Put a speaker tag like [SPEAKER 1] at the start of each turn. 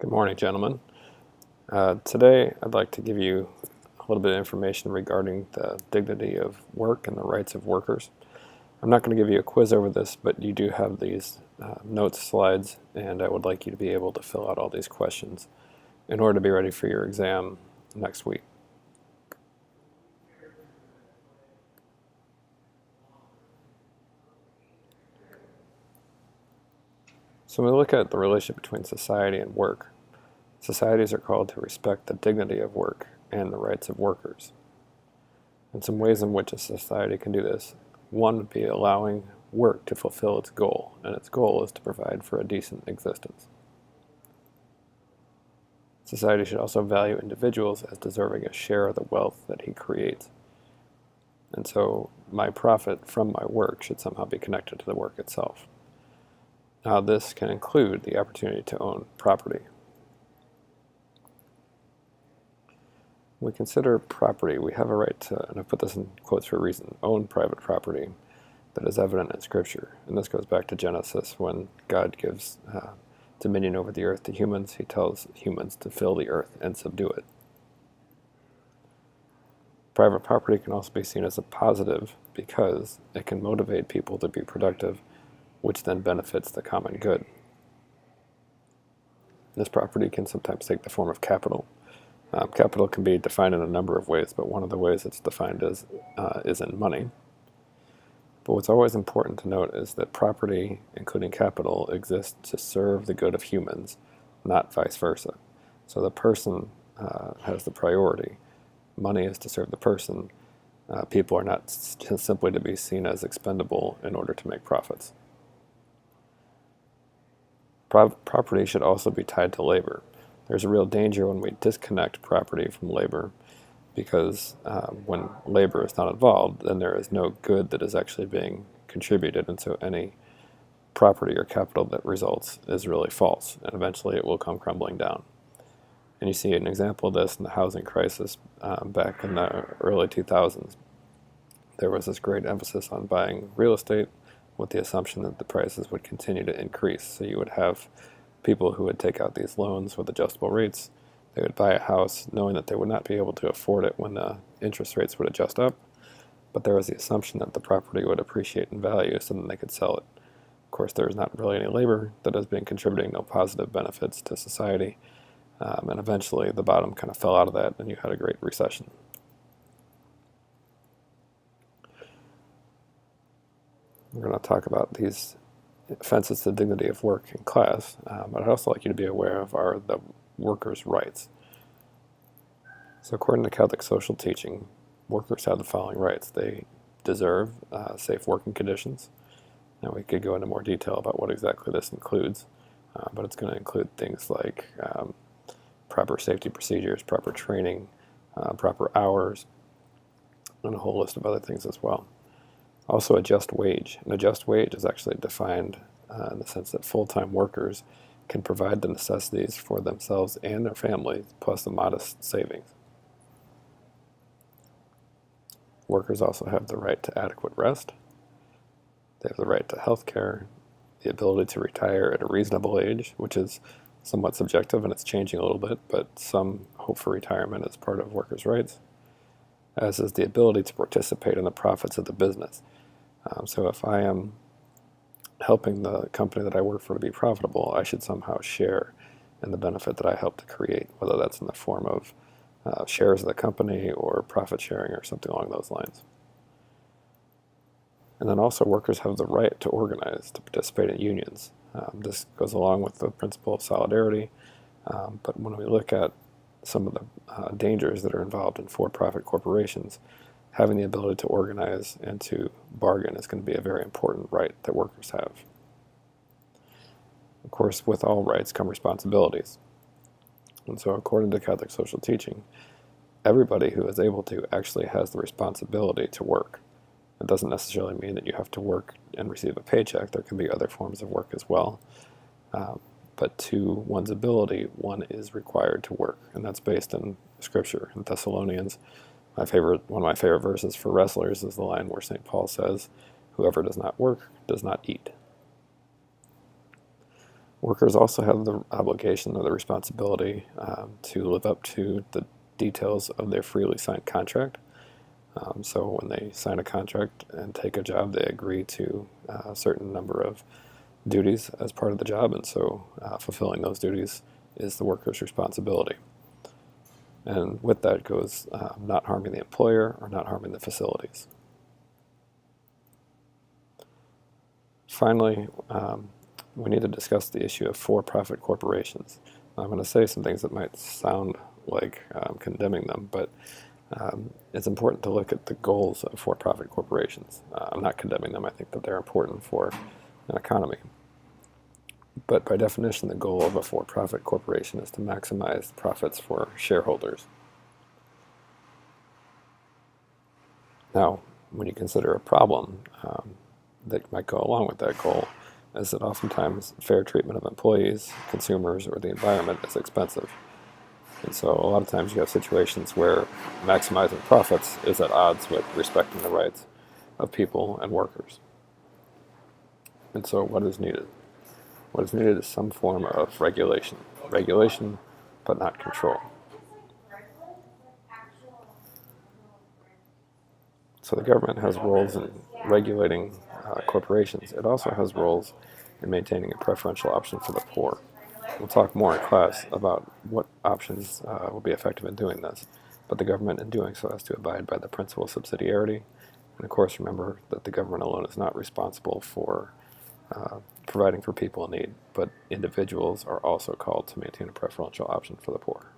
[SPEAKER 1] Good morning, gentlemen. Today I'd like to give you a little bit of information regarding the dignity of work and the rights of workers. I'm not going to give you a quiz over this, but you do have these notes slides, and I would like you to be able to fill out all these questions in order to be ready for your exam next week. So when we look at the relationship between society and work, societies are called to respect the dignity of work and the rights of workers. And some ways in which a society can do this: one would be allowing work to fulfill its goal, and its goal is to provide for a decent existence. Society should also value individuals as deserving a share of the wealth that he creates. And so my profit from my work should somehow be connected to the work itself. Now, this can include the opportunity to own property. When we consider property, we have a right to, and I put this in quotes for a reason, own private property that is evident in Scripture. And this goes back to Genesis, when God gives dominion over the earth to humans. He tells humans to fill the earth and subdue it. Private property can also be seen as a positive because it can motivate people to be productive, which then benefits the common good. This property can sometimes take the form of capital. Capital can be defined in a number of ways, but one of the ways it's defined is in money. But what's always important to note is that property, including capital, exists to serve the good of humans, not vice versa. So the person has the priority. Money is to serve the person. People are not simply to be seen as expendable in order to make profits. Property should also be tied to labor. There's a real danger when we disconnect property from labor, because when labor is not involved, then there is no good that is actually being contributed, and so any property or capital that results is really false, and eventually it will come crumbling down. And you see an example of this in the housing crisis back in the early 2000s. There was this great emphasis on buying real estate with the assumption that the prices would continue to increase. So you would have people who would take out these loans with adjustable rates. They would buy a house knowing that they would not be able to afford it when the interest rates would adjust up, but there was the assumption that the property would appreciate in value so then they could sell it. Of course, there was not really any labor that has been contributing no positive benefits to society, and eventually the bottom kind of fell out of that and you had a great recession. We're going to talk about these offenses to the dignity of work in class, but I'd also like you to be aware of the workers' rights. So according to Catholic social teaching, workers have the following rights. They deserve safe working conditions. Now we could go into more detail about what exactly this includes, but it's going to include things like proper safety procedures, proper training, proper hours, and a whole list of other things as well. Also, a just wage. An just wage is actually defined in the sense that full-time workers can provide the necessities for themselves and their families, plus a modest savings. Workers also have the right to adequate rest. They have the right to health care, the ability to retire at a reasonable age, which is somewhat subjective and it's changing a little bit, but some hope for retirement as part of workers' rights, as is the ability to participate in the profits of the business. So if I am helping the company that I work for to be profitable, I should somehow share in the benefit that I help to create, whether that's in the form of shares of the company or profit sharing or something along those lines. And then also workers have the right to organize, to participate in unions. This goes along with the principle of solidarity, but when we look at some of the dangers that are involved in for-profit corporations, having the ability to organize and to bargain is going to be a very important right that workers have. Of course, with all rights come responsibilities. And so according to Catholic social teaching, everybody who is able to actually has the responsibility to work. It doesn't necessarily mean that you have to work and receive a paycheck. There can be other forms of work as well. But to one's ability, one is required to work. And that's based in Scripture. In Thessalonians, one of my favorite verses for wrestlers is the line where St. Paul says, "Whoever does not work does not eat." Workers also have the obligation or the responsibility to live up to the details of their freely signed contract. So when they sign a contract and take a job, they agree to a certain number of duties as part of the job, and so fulfilling those duties is the worker's responsibility. And with that goes not harming the employer or not harming the facilities. Finally, we need to discuss the issue of for-profit corporations. I'm going to say some things that might sound like condemning them, but it's important to look at the goals of for-profit corporations. I'm not condemning them. I think that they're important for an economy. But by definition, the goal of a for-profit corporation is to maximize profits for shareholders. Now, when you consider a problem that might go along with that goal, is that oftentimes fair treatment of employees, consumers, or the environment is expensive. And so a lot of times you have situations where maximizing profits is at odds with respecting the rights of people and workers. And so what is needed? What is needed is some form of regulation. Regulation, but not control. So the government has roles in regulating corporations. It also has roles in maintaining a preferential option for the poor. We'll talk more in class about what options will be effective in doing this, but the government in doing so has to abide by the principle of subsidiarity. And of course, remember that the government alone is not responsible for providing for people in need, but individuals are also called to maintain a preferential option for the poor.